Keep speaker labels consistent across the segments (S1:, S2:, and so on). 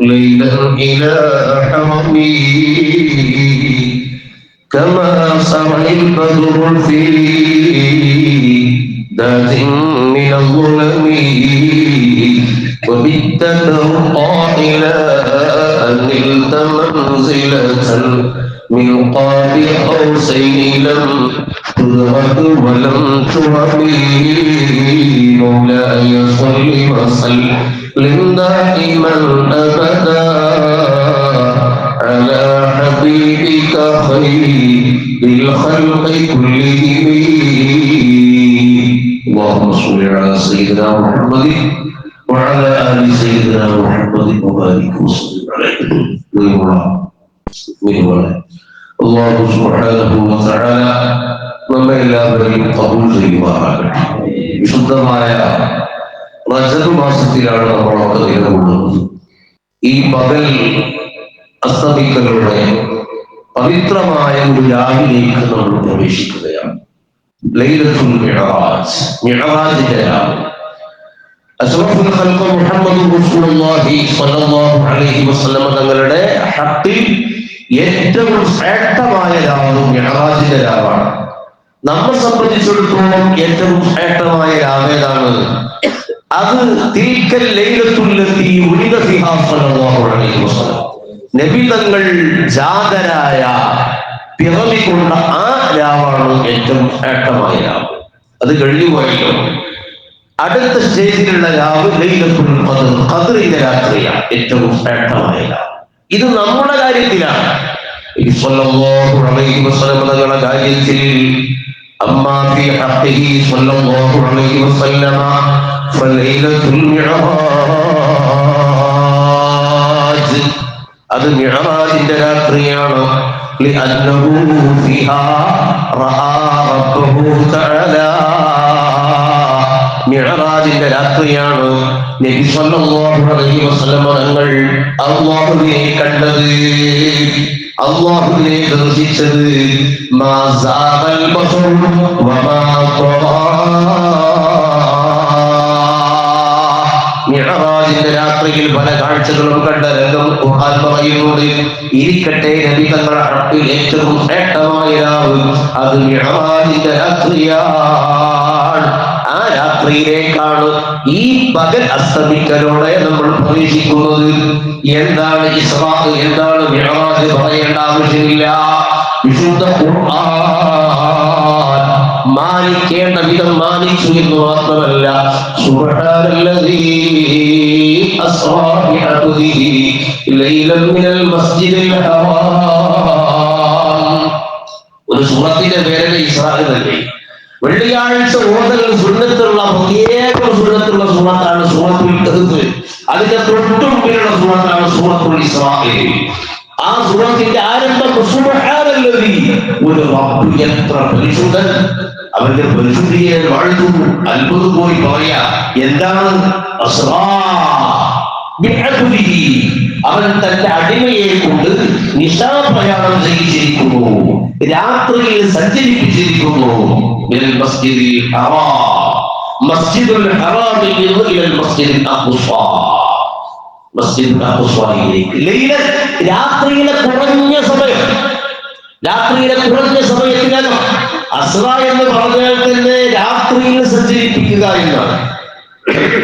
S1: ليلا إلى حرمي كما سرى البدر في ذات من الظلم وبت ترقى إلى أن نلت منزلة من قاب قوسين لم تدرك ولم ترمي مولاي صل وسلم دائما أبدا على حبيبك خير الخلق كلهم. اللهم صل على سيدنا محمد وعلى آل سيدنا محمد وبارك وسلم عليه. الله سبحانه وتعالى നമ്മെ എല്ലാവരെയും കബൂൽ ചെയ്യുമാറാകട്ടെ. വിശുദ്ധമായ റജബ് മാസത്തിലാണ് നമ്മളൊക്കെ നിലകൊള്ളുന്നത്. ഈ പകൽ അസ്തമിക്കലോടെ പവിത്രമായ ഒരു രാവിലേക്ക് നമ്മൾ പ്രവേശിക്കുകയാണ്. ലൈലത്തുൽ മിഅ്റാജ്, മിഅ്റാജിന്റെ രാവ്. അഷ്റഫുൽ ഖൽഖ് മുഹമ്മദ് റസൂലുള്ളാഹി സ്വല്ലല്ലാഹു അലൈഹി വസല്ലം തങ്ങളുടെ ഹഖിൽ ഏറ്റവും ശ്രേഷ്ഠമായ രാവ് മിഅ്റാജിന്റെ രാവാണ്. നമ്മെ സംബന്ധിച്ചിടത്തോളം ഏറ്റവും ശ്രേഷ്ഠമായ രാവേതാണ്? അത് തിൽക്കൽ ലൈലത്തുൽ ലത്തി ഉലിദ ഫിഹാ സ്വല്ലല്ലാഹു അലൈഹി വസല്ലം. നബി തങ്ങൾ ജാതരായ പിറവികൊണ്ട ആ രാവാണ് ഏറ്റവും ശ്രേഷ്ഠമായ രാവ്. അത് കഴിഞ്ഞു പോയല്ലോ. അടുത്ത സ്റ്റേജിലുള്ള രാവ് ലൈലത്തുൽ ഖദ്ർ, ഖദ്റിന്റെ രാത്രിയാണ് ഏറ്റവും ശ്രേഷ്ഠമായ രാവ്. ഇത് നമ്മുടെ കാര്യത്തിലാണ്. സ്വല്ലല്ലാഹു അലൈഹി വസല്ലം തങ്ങളുടെ കാര്യത്തിൽ അമ്മാ ഫീ ഹഖ്ഖിഹി സ്വല്ലല്ലാഹു അലൈഹി വസല്ലം ഫലൈലത്തുൽ മിഅ്റാജ്, അത് മിഅ്റാജിന്റെ രാത്രിയാണ്. ലിഅന്നഹു ഫീഹാ റആ റബ്ബഹു തആലാ, മിഅ്റാജിന്റെ രാത്രിയാണ് നബി സല്ലല്ലാഹു അലൈഹി വസല്ലം തങ്ങൾ അല്ലാഹുവിനെ കണ്ടത്, അല്ലാഹുവിനെ ദർശിച്ചത്. മാ സാബൽ ബസർ വമാ ത്വറാ. മിഅ്റാജിന്റെ രാത്രിയിൽ പല കാഴ്ചകളും കണ്ട രംഗം ഖുർആൻ പറയുന്നുണ്ട്. ഇരിക്കട്ടെ, നബി തങ്ങളുടെ ഹഖിൽ ഏറ്റവും ശ്രേഷ്ഠമായ രാവ് അത് മിഅ്റാജിന്റെ രാത്രിയാണ്. ആ രാത്രിയിലേക്കാണ് ഈ പകൽ അസ്തമിക്കലോടെ നമ്മൾ പ്രവേശിക്കുന്നത്. എന്താണ് ഇസ്റാ, എന്താണ് മിഅ്റാജ് പറയേണ്ട ആവശ്യമില്ല. വിശുദ്ധ ഖുർആൻ മാനിക്കേണ്ട വിധം മാനിച്ചു എന്ന് മാത്രമല്ല, സുബ്ഹാനല്ലദീ അസ്റാ ബിഅബ്ദിഹി ലൈലൻ മിനൽ മസ്ജിദിൽ ഹറാം. ഒരു സൂറത്തിന്റെ പേര് ഇസ്റാ എന്നല്ലേ. വെള്ളിയാഴ്ച ഓതൽ സുന്നത്തുള്ള പ്രത്യേക സുന്നത്തുള്ള സൂറത്താണ് സൂറത്തുൽ കഹ്ഫ്. അതിന്റെ തൊട്ടുമുമ്പിലുള്ള സൂറത്താണ് സൂറത്തുൽ ഇസ്റാ. ആ സൂറത്തിന്റെ ആരംഭം സുബ്ഹാനല്ലദീ, ഒരു റബ്ബ് എത്ര പരിശുദ്ധൻ, അവന്റെ പരിശുദ്ധിയെ വാഴ്ത്തുന്നു. അത്ഭുതം പോയി പറയാ. എന്താണ് അസ്റാ ബിഅബ്ദിഹി, അവൻ തന്റെ അടിമയെ കൊണ്ട് നിശാപ്രയാണം ചെയ്യിച്ചിരിക്കുന്നു, രാത്രിയിൽ സഞ്ചരിപ്പിച്ചിരിക്കുന്നു. മിനൽ മസ്ജിദിൽ ഹറാം, മസ്ജിദുൽ ഹറാമിൽ നിന്ന് ഇലൽ മസ്ജിദിൽ അഖ്സാ, മസ്ജിദുൽ അഖ്സായിലേക്ക്. ലൈലൻ, രാത്രിയിലെ കുറഞ്ഞ സമയം, രാത്രിയിലെ കുറഞ്ഞ സമയത്തിനകം. അസ്റാ എന്ന് പറഞ്ഞാൽ തന്നെ രാത്രിയിൽ സഞ്ചരിപ്പിക്കുക എന്നാണ്.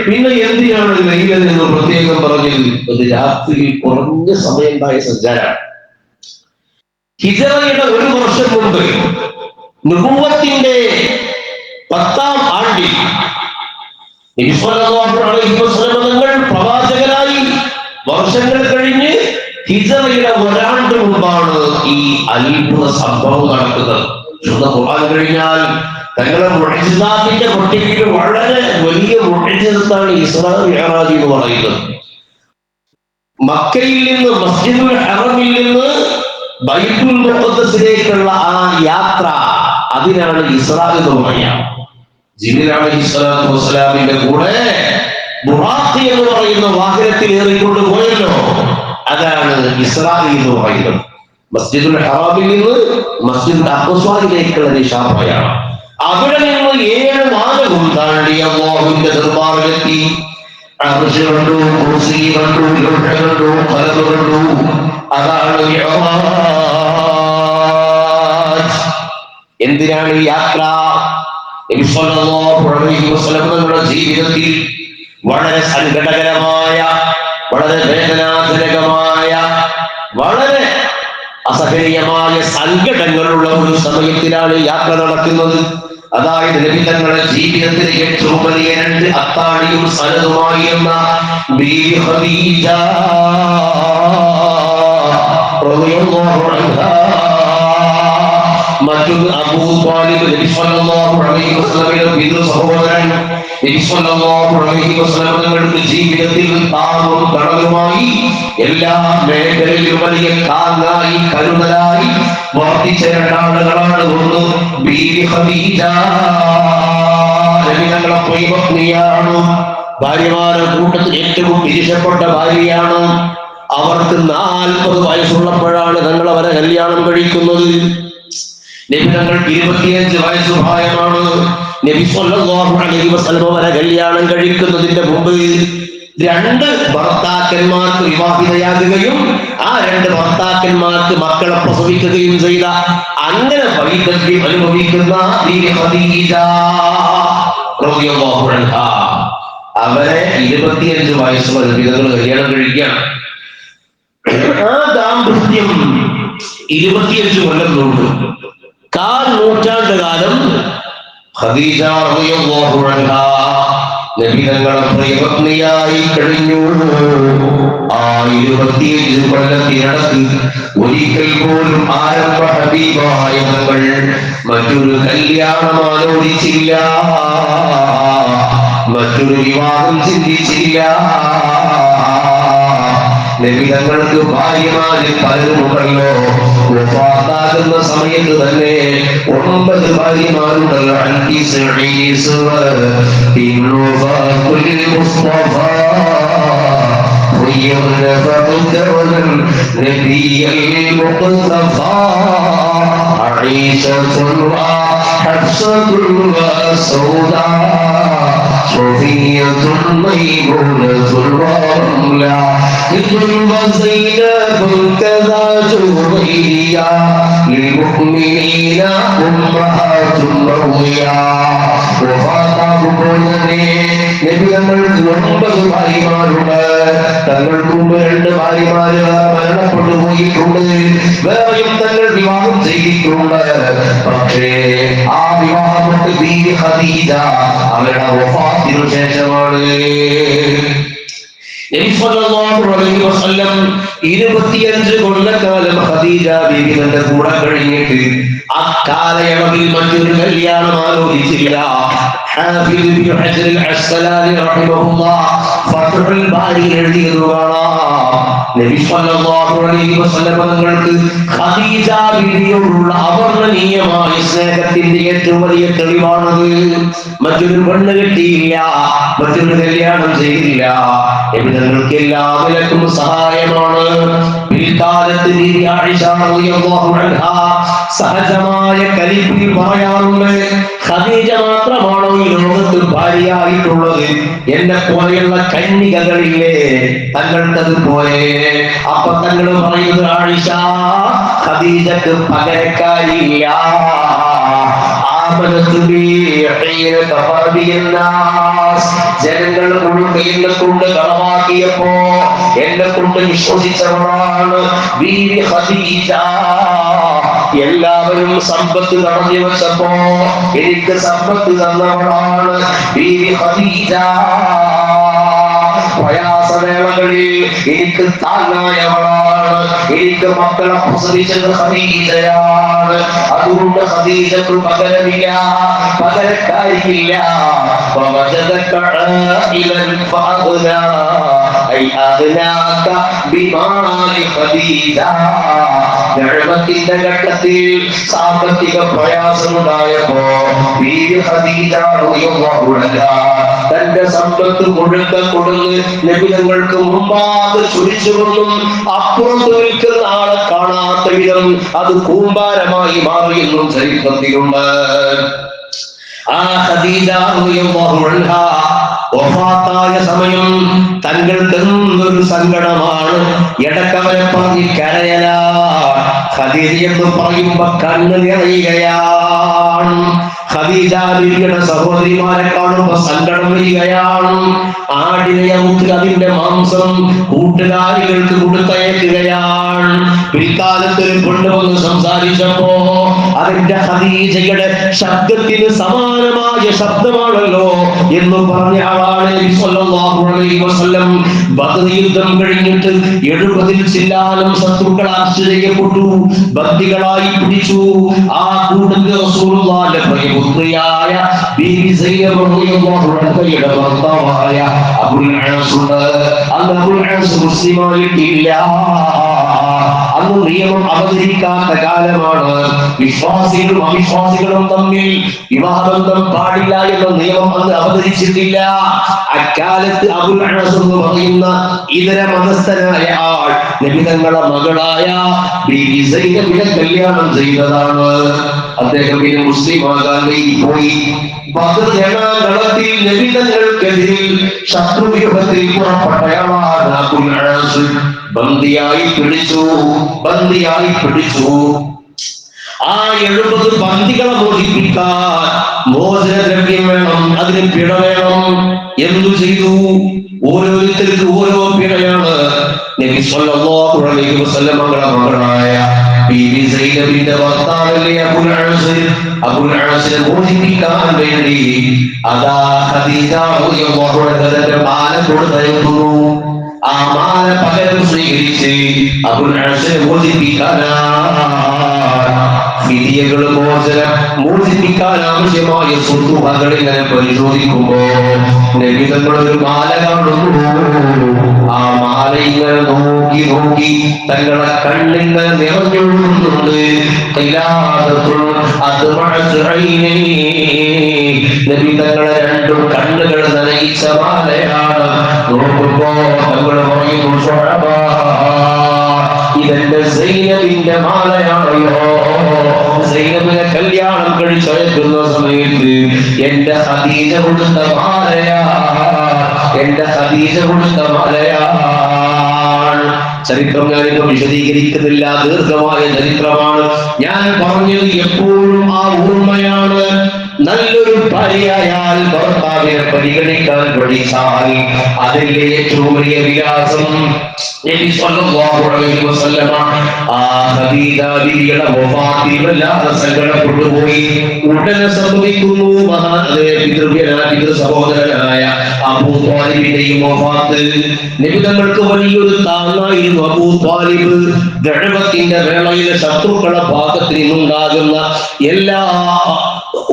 S1: പിന്നെ എന്തിനാണ് ലൈലൻ എന്ന് പ്രത്യേകം പറഞ്ഞത്? അത് രാത്രിയിൽ കുറഞ്ഞ സമയമുണ്ടായ സഞ്ചാരമാണ്. ഹിജറയുടെ ഒരു വർഷം മുമ്പ് നുബുവത്തിന്റെ 10ാം ആണ്ടിൽ നബി സല്ലല്ലാഹു അലൈഹി വസല്ലം തങ്ങൾ പ്രവാചകനായി. വർഷങ്ങൾ കഴിഞ്ഞ് ഹിജറയുടെ ഒരാണ്ട് മുമ്പാണ് ഈ അത്ഭുത സംഭവം നടക്കുന്നത്. ശുദ്ധ ഖുർആൻ കഴിഞ്ഞാൽ തങ്ങളുടെ മുഅ്ജിസാത്തിന്റെ പട്ടികയിൽ വളരെ വലിയ മുഅ്ജിസത്താണ് ഇസ്റാ മിഅ്റാജ് എന്ന് പറയുന്നത്. മക്കയിൽ നിന്ന് മസ്ജിദുൽ ഹറമിൽ നിന്ന് ബൈത്തുൽ മുഖദ്ദസിലേക്കുള്ള ആ യാത്ര, അതിനാണ് ഇസ്റാ എന്ന് പറയാം. ജിബ്രീൽ അലൈഹിസ്സലാത്തു വസ്സലാമിന്റെ കൂടെ ബുറാഖ് എന്ന് പറയുന്ന വാഹനത്തിൽ ഏറിക്കൊണ്ട് പോയല്ലോ, അതാണ് ഇസ്റാ എന്ന് പറയുന്നത്. മസ്ജിദുൽ ഹറാമിൽ നിന്ന് മസ്ജിദുൽ അഖ്സായിലേക്കുള്ള നിശാപ്രയാണം. അവിടെ നിന്ന് 7 മാലവും താണ്ടി അല്ലാഹുവിന്റെ ദർബാറിലെത്തി. അർശ് കണ്ടു, കുർസി കണ്ടു, ലോഹ കണ്ടു, ഖലം കണ്ടു. അതാണ് മിഅ്റാജ്. എന്തിനാണ് ഈ യാത്ര? നബി സല്ലല്ലാഹു അലൈഹി വസല്ലം തങ്ങളുടെ ജീവിതത്തിൽ വളരെ സങ്കടകരമായ, വളരെ വേദനാജനകമായ, വളരെ അസഹനീയമായ സങ്കടങ്ങളുള്ള ഒരു സമയത്തിലാണ് യാത്ര നടക്കുന്നത്. അതായത് നബി തങ്ങളുടെ ജീവിതത്തിലെ ഏറ്റവും വലിയ 2 അത്താണിയും സനതുമായിരുന്ന ബീവി ഖദീജ റളിയല്ലാഹു അൻഹാ, മറ്റൊന്ന് അബൂ ത്വാലിബ് നബി സല്ലല്ലാഹു അലൈഹി വസല്ലമയുടെ പിതൃ സഹോദരൻ. നബി സല്ലല്ലാഹു അലൈഹി വസല്ലം തങ്ങളുടെ ജീവിതത്തിൽ താങ്ങും തണലുമായി എല്ലാ മേഖലയിലും വലിയ താങ്ങായി കരുതലായി വർദ്ധിച്ച 2 ആളുകളാണ്. ഒന്ന് ബീവി ഖദീജ, നബി തങ്ങളുടെ പ്രിയപത്നിയാണ്, ഭാര്യമാരുടെ കൂട്ടത്തിൽ ഏറ്റവും വിശേഷപ്പെട്ട ഭാര്യയാണ്. അവർക്ക് 40 വയസ്സുള്ളപ്പോഴാണ് തങ്ങൾ അവരെ കല്യാണം കഴിക്കുന്നത്. നബി തങ്ങൾക്ക് 25 വയസ്സ് പ്രായമാണ്. നബി സല്ലല്ലാഹു അലൈഹി വസല്ലം വരെ കല്യാണം കഴിക്കുന്നതിന്റെ മുമ്പ് 2 ഭർത്താക്കന്മാർക്ക് വിവാഹിതയാകുകയും ആ 2 ഭർത്താക്കന്മാർക്ക് മക്കളെ പ്രസവിക്കുകയും ചെയ്ത, അങ്ങനെ വൈദഗ്ധ്യം അനുഭവിക്കുന്ന ബീവി ഖദീജ റളിയല്ലാഹു അൻഹാ, അവരെ 25 വയസ്സ് വരെ തങ്ങൾ കല്യാണം കഴിക്കുകയാണ്. ആ ദാമ്പത്യം 25 കൊല്ലം നീണ്ടു. 4 നൂറ്റാണ്ട് കാലം ഖദീജ റളിയല്ലാഹു അൻഹാ നബി തങ്ങളുടെ പ്രിയപത്നിയായി കഴിഞ്ഞു. ആ 25 കൊല്ലത്തിനടക്ക് ഒരിക്കൽ പോലും ആരംഭ ഹബീബായ തങ്ങൾ മറ്റൊരു കല്യാണം ആലോചിച്ചില്ല, മറ്റൊരു വിവാഹം ചിന്തിച്ചില്ല. നബി തങ്ങൾക്ക് ഭാര്യമാര് പലരുമുണ്ടല്ലോ. വഫാത്താകുന്ന സമയത്ത് തന്നെ 9 ഭാര്യമാരുണ്ടല്ലോ. وزينب كذا جويريا للمؤمنين أمهات مرضيا. നബി തങ്ങൾക്ക് 9 ഭാര്യമാരുണ്ട്. തങ്ങൾക്ക് മുമ്പ് 2 ഭാര്യമാര് മരണപ്പെട്ടു പോയിട്ടുണ്ട്. വേറെയും തങ്ങൾ വിവാഹം ചെയ്തിട്ടുണ്ട്. പക്ഷേ ആ വിവാഹം ബീവി ഖദീജ അവരുടെ വഫാത്തിനു ശേഷമാണ്. നബി സല്ലല്ലാഹു അലൈഹി വസല്ലം 25 കൊല്ലക്കാലം ഖദീജ ബീവി തന്റെ കൂടെ കഴിഞ്ഞിട്ട് അക്കാലയളവിൽ മറ്റൊരു കല്യാണം ആലോചിച്ചില്ല. ഹാഫിദ് ഇബ്നു ഹജർ അൽ അസ്ഖലാനി റഹിമഹുല്ലാഹ് ഫത്ഹുൽ ബാരിയിൽ എഴുതിയത് കാണാം. നബി സല്ലല്ലാഹു അലൈഹി വസല്ലം തങ്ങൾക്ക് ഖദീജ ബീവിയോടുള്ള അവർണ്ണനീയമായ സ്നേഹത്തിന്റെ ഏറ്റവും വലിയ തെളിവാണത്. മറ്റൊരു പെണ്ണ് കെട്ടിയില്ല, മറ്റൊരു കല്യാണം ചെയ്തില്ല. നബി തങ്ങൾക്ക് എല്ലാ നിലക്കും സഹായമാണ്. പിൽക്കാലത്ത് ബീവി ആയിഷ റളിയല്ലാഹു അൻഹാ സഹജമായ കലിപ്പിൽ പറയാറുണ്ട്, ഖദീജ മാത്രമാണോ ഈ ലോകത്ത് ഭാര്യയായിട്ടുള്ളത്? എന്നെ പോലെയുള്ള കന്യകകളില്ലേ തങ്ങൾക്കത് പോലെ? അപ്പൊ തങ്ങൾ പറയുന്നത്, ആയിഷ, ഖദീജക്ക് പകരക്കാരില്ല. ജനങ്ങൾ മുഴുവൻ എന്നെ കൊണ്ട് കളവാക്കിയപ്പോ എന്നെ കൊണ്ട് വിശ്വസിച്ചവളാണ് ബീവി ഖദീജ. എല്ലാവരും സമ്പത്ത് തടഞ്ഞു വെച്ചപ്പോ എനിക്ക് സമ്പത്ത് തന്നവളാണ് ബീവി ഖദീജ. പ്രയാസവേളകളിൽ എനിക്ക് താങ്ങായവളാണ്. എനിക്ക് മക്കളെ പ്രസവിച്ചത് ഖദീജയാണ്. അതുകൊണ്ട് ഖദീജക്ക് പകരമില്ല, പകരക്കാരിയില്ല. ووجدك عائلا فأغنى أي أغناك بمال خديجة. നിഅമത്തിന്റെ ഘട്ടത്തിൽ സാമ്പത്തിക പ്രയാസമുണ്ടായപ്പോ ബീവി ഖദീജ റളിയല്ലാഹു അൻഹാ തന്റെ സമ്പത്ത് മുഴുക്ക കൊടുത്ത് നബി തങ്ങൾക്ക് മുമ്പാകെ ചുരിച്ചുകൊണ്ടും അപ്പുറത്ത് നിൽക്കുന്ന ആളെ കാണാത്ത വിധം അത് കൂമ്പാരമായി മാറിയെന്നും ചരിത്രത്തിലുണ്ട്. ആ ഖദീജ റളിയല്ലാഹു അൻഹാ വഫാത്തായ സമയം തങ്ങൾക്ക് എന്തൊരു സങ്കടമാണ്. ഇടക്കവരെ പറഞ്ഞ് കരയലാ. ഖദീജ എന്ന് പറയുമ്പോ കണ്ണ് നിറയുകയാണ്. ഖദീജ ബീവിയുടെ സഹോദരിമാരെ കാണുമ്പോ സങ്കടം വരികയാണ്. ആടിനെ അറുത്ത് അതിന്റെ മാംസം കൂട്ടുകാരികൾക്ക് കൊടുത്തയക്കുകയാണ്. പിൽക്കാലത്ത് ഒരു പെണ്ണ് വന്ന് സംസാരിച്ചപ്പോ അതിന്റെ ഖദീജയുടെ ശബ്ദത്തിന് സമാനമായ ശബ്ദമാണല്ലോ എന്ന് പറഞ്ഞ ആളാണ് നബി സല്ലല്ലാഹു അലൈഹി വസല്ലം. ബദർ യുദ്ധം കഴിഞ്ഞിട്ട് 70-ൽ ചില്ലാനം ശത്രുക്കൾ അറസ്റ്റ് ചെയ്യപ്പെട്ടു, ബന്ദികളായി പിടിച്ചു. ആ കൂട്ടത്തിൽ റസൂലുള്ളാഹിന്റെ പ്രിയപുത്രിയായ ബീവി സൈനബ റളിയല്ലാഹു അൻഹയുടെ ഭർത്താവായ അബുൽ ആസ് ഉണ്ട്. അന്ന് അബുൽ ആസ് മുസ്ലിമായിട്ടില്ല. അന്ന് നിയമം അവതരിക്കാത്ത കാലമാണ്. വിശ്വാസികളും അവിശ്വാസികളും തമ്മിൽ വിവാഹബന്ധം പാടില്ല എന്ന നിയമം അന്ന് അവതരിച്ചിട്ടില്ല. അക്കാലത്ത് അബുൽ ആസ് എന്ന് പറയുന്ന ഇതര മതസ്ഥനായ ആൾ നബി തങ്ങളുടെ മകളായ ബീവി സൈനബിനെ കല്യാണം ചെയ്തതാണ്. അദ്ദേഹം പിന്നെ മുസ്ലിം ആകാൻ പോയി. ബദർ രണാങ്കണത്തിൽ നബി തങ്ങൾക്കെതിരിൽ ശത്രുവ്യൂഹത്തിൽ പുറപ്പെട്ടയാളാണ് അബുൽ ആസ്. ബന്ദിയായി പിടിച്ചു. ആ 70 ബന്ദികളെ മോചിപ്പിക്കാൻ മോചനദ്രവ്യം വേണം, അതിന് പിഴ വേണം. എന്തു ചെയ്തു? ഓരോരുത്തർക്ക് ഓരോ പിഴയാണ്. നബി സല്ലല്ലാഹു അലൈഹി വസല്ലം മകളായ ബീവി സൈനബിന്റെ ഭർത്താവല്ലേ അബുൽ ആസ്. അബുൽ ആസിനെ മോചിപ്പിക്കാൻ വേണ്ടി അതാ ഖദീജ റളിയല്ലാഹു അൻഹയുടെ മാല കൊടുത്തയക്കുന്നു. ആ മാല പകരം സ്വീകരിച്ച് അബുൽ ആസിനെ മോചിപ്പിക്കാൻ ആവശ്യമായ സ്വത്തുവകൾ ഇങ്ങനെ പരിശോധിക്കുമ്പോ നബി തങ്ങൾ ഒരു മാല കാണുന്നു. ആ മാല ഇങ്ങനെ നോക്കി തങ്ങളുടെ കണ്ണിങ്ങനെ നിറഞ്ഞൊഴുകുന്നുണ്ട്. നബി തങ്ങളെ 2 കണ്ണുകൾ നനയിച്ച മാലയാണ്. നോക്കുമ്പോ തങ്ങൾ പറയുന്നു, ഇതെന്റെ സൈനബിന്റെ മാലയാണല്ലോ. സൈനബിനെ കല്യാണം കഴിച്ചയക്കുന്ന സമയത്ത് എന്റെ ഖദീജ കൊടുത്ത മാലയാണ്. ചരിത്രം ഞാനിപ്പോ വിശദീകരിക്കുന്നില്ല, ദീർഘമായ ചരിത്രമാണ്. ഞാൻ പറഞ്ഞത് എപ്പോഴും ആ ഓർമ്മയാണ്. നല്ലൊരു ഭാര്യയായാൽ ഭർത്താവിനെ പരിഗണിക്കാൻ പഠിച്ചാൽ അതിന്റെ ഏറ്റവും വലിയ വിലാസം. നബി സല്ലല്ലാഹു അലൈഹി വസല്ലം ആ ഖദീജ ബീവിയുടെ വഫാത്തിൽ വല്ലാതെ സങ്കടപ്പെട്ടു പോയി. ഉടനെ സംഭവിക്കുന്നു പിതൃ സഹോദരനായ അബൂ ത്വാലിബിന്റെയും വഫാത്ത്. നബി തങ്ങൾക്ക് വലിയൊരു താങ്ങായിരുന്നു അബൂ ത്വാലിബ്. ദഅവത്തിന്റെ വേളയിൽ ശത്രുക്കളുടെ ഭാഗത്ത് നിന്നുണ്ടാകുന്ന എല്ലാ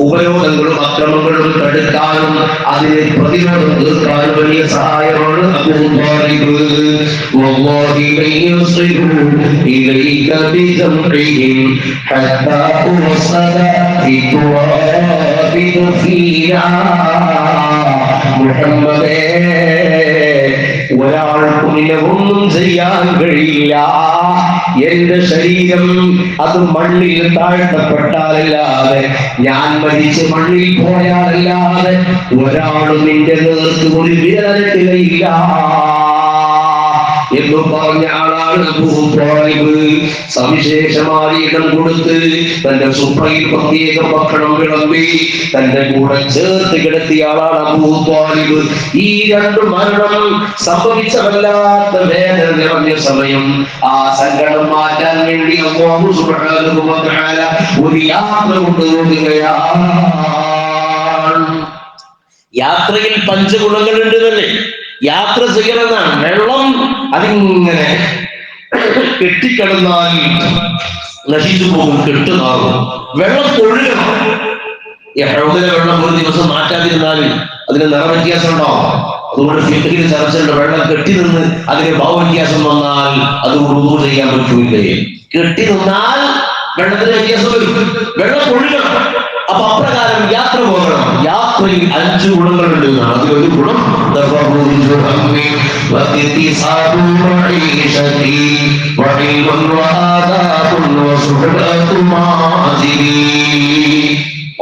S1: ഉപരോധങ്ങളും അക്രമങ്ങളും തടുക്കാനും അതിനെ പ്രതിരോധം തീർക്കാനും വലിയ സഹായമാണ് അബൂ ത്വാലിബ്. വല്ലാഹി യസ്റിഹു ഇലൈക ബിദംഇഹിം ഹത്താ ഉസ്സദ ഫിതുറാബി ഫീനാ. മുഹമ്മദേ, ഒരാൾക്കും നിന്നെ ഒന്നും ചെയ്യാൻ കഴിയില്ല. എന്റെ ശരീരം അത് മണ്ണിൽ താഴ്ത്തപ്പെട്ടാലല്ലാതെ, ഞാൻ മരിച്ച് മണ്ണിൽ പോയാലല്ലാതെ ഒരാളും നിന്റെ നേർക്ക് ഒരു വിരലത്തിലില്ല എന്ന് പറഞ്ഞ ആളാണ് അബൂ ത്വാലിബ്. സവിശേഷമായ ഇടം കൊടുത്ത് തന്റെ സുഫയിൽ പ്രത്യേക ഭക്ഷണം വിളമ്പി തന്റെ കൂടെ ചേർത്ത് കിടത്തിയ ആളാണ് അബൂ ത്വാലിബ്. ഈ 2 മരണം സംഭവിച്ചവല്ലാത്ത വേദന നിറഞ്ഞ സമയം ആ സങ്കടം മാറ്റാൻ വേണ്ടി അല്ലാഹു സുബ്ഹാനഹു വ തആല ഒരു യാത്ര കൊണ്ടുപോകുകയാണ്. യാത്രയിൽ 5 ഗുണങ്ങളുണ്ട് തന്നെ. യാത്ര ചെയ്യണമെന്നാണ്. വെള്ളം അതിങ്ങനെ കെട്ടിക്കിടന്നാൽ നശിച്ചു പോകും, കെട്ടുമാറും. വെള്ളം കൊഴുകണം. ഹൗദിലെ വെള്ളം ഒരു ദിവസം മാറ്റാതിരുന്നാൽ അതിന് നിറവ്യത്യാസം ഉണ്ടാവും. അതുകൊണ്ട് ഫിഖ്ഹിൽ ചർച്ചയുണ്ട്. വെള്ളം കെട്ടി നിന്ന് അതിന് ഭാവവ്യത്യാസം വന്നാൽ അതുകൊണ്ട് വുളൂ ചെയ്യാൻ പറ്റൂലേ. കെട്ടി നിന്നാൽ വെള്ളത്തിന് വ്യത്യാസം വരും. വെള്ളം കൊഴുകണം. അപ്പൊ അപ്രകാരം യാത്ര പോകണം. യാത്രയിൽ 5 ഗുണങ്ങളുണ്ട്. അതിലൊരു ഗുണം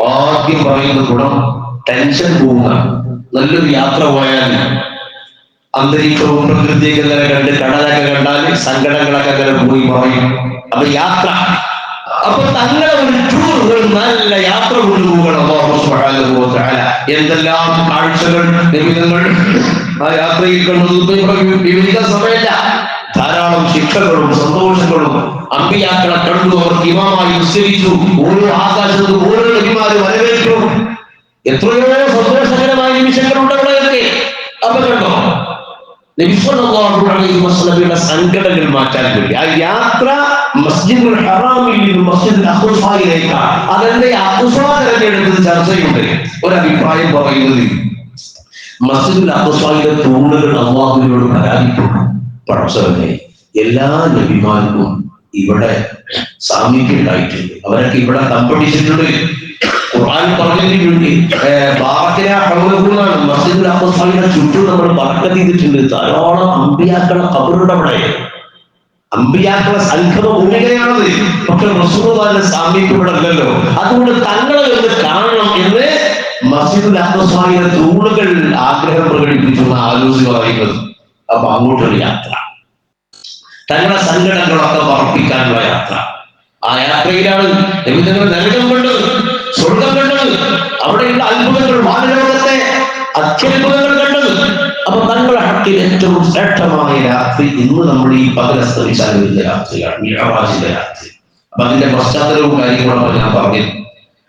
S1: ആദ്യം പറയുന്ന ഗുണം ടെൻഷൻ പോവുക. നല്ലൊരു യാത്ര പോയാൽ അന്തരീക്ഷവും പ്രകൃതിയൊക്കെ ഇങ്ങനെ കണ്ട് കടലൊക്കെ കണ്ടാൽ സങ്കടങ്ങളൊക്കെ അങ്ങനെ പോയി പറയും. അപ്പൊ യാത്ര, അപ്പൊ തങ്ങളെ ഒരു ടൂർ, ഒരു നല്ല യാത്ര കൊണ്ടുപോകണം അല്ലാഹു സുബ്ഹാനഹു വ തആല. എന്തെല്ലാം കാഴ്ചകൾ നിമിതങ്ങൾ ആ യാത്രയിൽ കണ്ടു. വിവിധ സമയമല്ല, ധാരാളം ശിക്ഷകളും സന്തോഷങ്ങളും. അമ്പിയാക്കളെ കണ്ടു, അവർക്ക് ഇമാമായി നിശ്ചയിച്ചു, ഓരോ ആകാശത്തും ഓരോ നബിമാര് വരവേറ്റു. എത്രയോ സന്തോഷകരമായ നിമിഷങ്ങളുണ്ട് അവിടെയൊക്കെ. അപ്പൊ കണ്ടോ, നബി സല്ലല്ലാഹു അലൈഹി വസല്ലമയുടെ സങ്കടങ്ങൾ മാറ്റാൻ വേണ്ടി ആ യാത്ര മസ്ജിദുൽ ഹറാമിൽ നിന്ന് മസ്ജിദുൽ അഖ്സയിലേക്കാണ്. അതെന്റെ അഖ്സ തിരഞ്ഞെടുത്തത് ചർച്ചയുണ്ട്. ഒരഭിപ്രായം പറയുന്നത് മസ്ജിദുൽ അഖ്സയിലെ തൂണുകൾ അല്ലാഹുവിനോട് പരാതിപ്പെട്ടു, പടച്ചവനെ എല്ലാ നബിമാർക്കും ഇവിടെ സാമീപ്യം ഉണ്ടായിട്ടുണ്ട്, അവരൊക്കെ ഇവിടെ കമ്പടിച്ചിട്ടുണ്ട്. ഖുർആൻ പറഞ്ഞിട്ടുണ്ട്, മസ്ജിദുൽ അഖ്സയുടെ ചുറ്റും നമ്മൾ ബറക്കത്ത് ചെയ്തിട്ടുണ്ട്. ധാരാളം അമ്പിയാക്കളെ ഖബറുണ്ട് അവിടെ. അമ്പിയാക്കളെ സംഗമ ഭൂമികയാണത്. പക്ഷെ റസൂലുള്ളാഹിയുടെ സാമീപ്യം ഇവിടെ അല്ലല്ലോ. അതുകൊണ്ട് തങ്ങളെ ഒന്ന് കാണണം എന്ന് മസ്ജിദുൽ അഖ്സയുടെ തൂണുകൾ ആഗ്രഹം പ്രകടിപ്പിച്ചു ആലോചന പറയുന്നത്. അപ്പൊ അങ്ങോട്ടൊരു യാത്ര, തങ്ങളുടെ സങ്കടങ്ങളൊക്കെ വർപ്പിക്കാനുള്ള യാത്ര. ആ യാത്രയിലാണ് നബിതങ്ങൾ നരകം കണ്ടത്, സ്വർഗം കണ്ടത്, അവിടെയുള്ള അത്ഭുതങ്ങൾ, വാനലോകത്തെ അത്യത്ഭുതങ്ങൾ കണ്ടത്. അപ്പൊ തങ്ങളുടെ ഹക്കിൽ ഏറ്റവും ശ്രേഷ്ഠമായ രാത്രി ഇന്ന് നമ്മൾ ഈ പകലസ്തമിച്ച രാത്രിയാണ്, മിഅ്റാജിന്റെ രാത്രി. അപ്പൊ അതിന്റെ പശ്ചാത്തലവും കാര്യങ്ങളും ഞാൻ പറഞ്ഞു.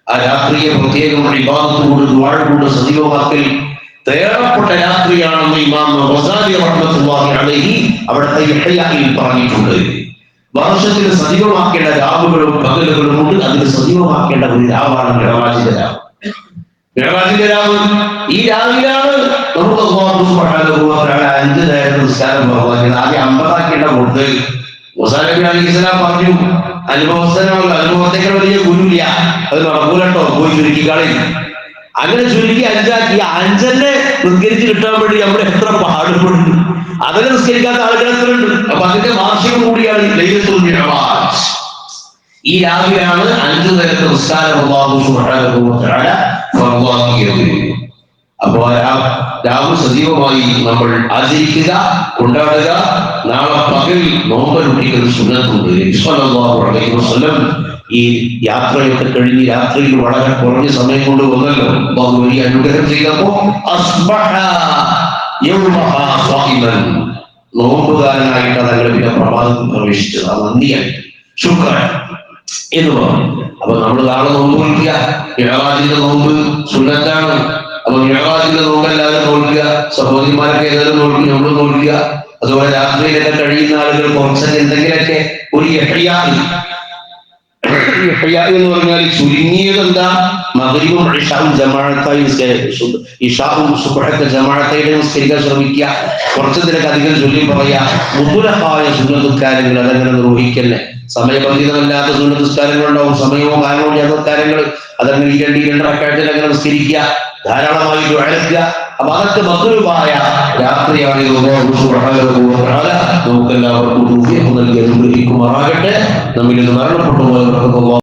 S1: ആ രാത്രിയെ പ്രത്യേകം ഇബാദത്തോട് ദുആയോട് സജീവമാക്കൽ തയ്യാറപ്പെട്ട രാത്രിയാണെന്ന് ഇമാം ഗസാലി റഹ്മത്തുള്ളാഹി അലൈഹി അവിടുത്തെ ഇഹ്യായിൽ പറഞ്ഞിട്ടുണ്ട്. വർഷത്തിൽ സജീവമാക്കേണ്ട രാവുകളും പകലുകളും ഉണ്ട്. അതിന് സജീവമാക്കേണ്ട ഒരു രാവാണ് മിഅ്റാജിന്റെ രാവ്. മിഅ്റാജിന്റെ രാവ് ഈ രാവിലാണ് നമുക്ക് അല്ലാഹു സുബ്ഹാനഹു വ തആല 5 നേരം നിസ്കാരം പറഞ്ഞത്. ആദ്യം 50 ആക്കേണ്ട കൊടുത്ത് മൂസാ നബി അലൈഹിസ്സലാം പറഞ്ഞു, അനുഭവത്തേക്കാൾ വലിയ ഗുരുല്ല, അത് നടക്കൂലട്ടോ, പോയി ചുരുക്കിക്കാളി. അങ്ങനെ ചുരുക്കി 5 ആക്കി. 5 നിസ്കരിച്ച് കിട്ടാൻ വേണ്ടി നമ്മൾ എത്ര പാടുപെടുന്നു. അതിനെ നിസ്കരിക്കാത്ത ആളുകൾ എത്ര ഉണ്ട്. അപ്പൊ അതിന്റെ വാർഷികം കൂടിയാണ് ലൈലത്തുൽ മിഅ്റാജ്. ഈ രാവിലാണ് 5 നേരത്തെ നിസ്കാരം അല്ലാഹു സുബ്ഹാനഹു വ തആല ഫർളാക്കിയത്. അപ്പോ രാവ് സജീവമായി നമ്മൾ ആചരിക്കുക, കൊണ്ടാടുക. നാളെ പകൽ നോമ്പനുഷ്ഠിക്കുന്ന സുന്നത്തുണ്ട്. നബി സല്ലല്ലാഹു അലൈഹി വസല്ലം ഈ യാത്രയൊക്കെ കഴിഞ്ഞ് രാത്രിയിൽ വളരെ കുറഞ്ഞ സമയം കൊണ്ട് വന്നല്ലോ, അല്ലാഹു വലിയ അനുഗ്രഹം ചെയ്തപ്പോ അസ്ബഹ യൗമഹ സ്വാഇമൻ, നോമ്പുകാരനായിട്ട് അതങ്ങൾ പിന്നെ പ്രഭാതത്തിൽ പ്രവേശിച്ചത്. ആ നന്ദിയായിട്ട് ശുക്രൻ എന്ന് പറഞ്ഞു. അപ്പൊ നമ്മൾ നാളെ നോമ്പ് നോക്കുക. മിഅ്റാജിന്റെ നോമ്പ് സുന്നത്താണ്. അപ്പൊ മിഅ്റാജിന്റെ നോമ്പ് എല്ലാവരും നോക്കുക. സഹോദരിമാരൊക്കെ ഏതായാലും നോക്കുക, നമ്മൾ നോക്കുക. അതുപോലെ രാത്രിയിലൊക്കെ കഴിയുന്ന ആളുകൾ കുറച്ചൊക്കെ എന്തെങ്കിലൊക്കെ ഒരു ഇഹ്യാ എന്ന് പറഞ്ഞാൽ ചുരുങ്ങിയത് എന്താ, മഗ്രിബും ഇശാഉം ജമാഅത്തായി ഇശാഉം സുബ്ഹൊക്കെ ജമാഅത്തായി നിസ്കരിക്കാൻ ശ്രമിക്കുക. കുറച്ചതിലൊക്കെ അധികം ചൊല്ലി പറയാ. മുതുലഹായ സുന്നത്തുകാര്യങ്ങൾ അതങ്ങനെ നിർവഹിക്കല്ലേ. സമയബന്ധിതമല്ലാത്ത സുന്നത്തുകാര്യങ്ങൾ ഉണ്ടാവും, സമയവും കാലവും ഇല്ലാത്ത കാര്യങ്ങൾ. അതങ്ങനെ 2 റക്അത്തിൽ അങ്ങനെ നിസ്കരിക്കുക, ധാരാളമായി ദുആക്കുക. അപ്പൊ അതൊക്കെ മത്ലൂബായ രാത്രിയാണ്. നമുക്കെല്ലാവർക്കും തൗഫീഖ് നൽകി അനുഗ്രഹിക്കുമാറാകട്ടെ. നമ്മിൽ നിന്ന് മരണപ്പെട്ടു പോയവർക്ക്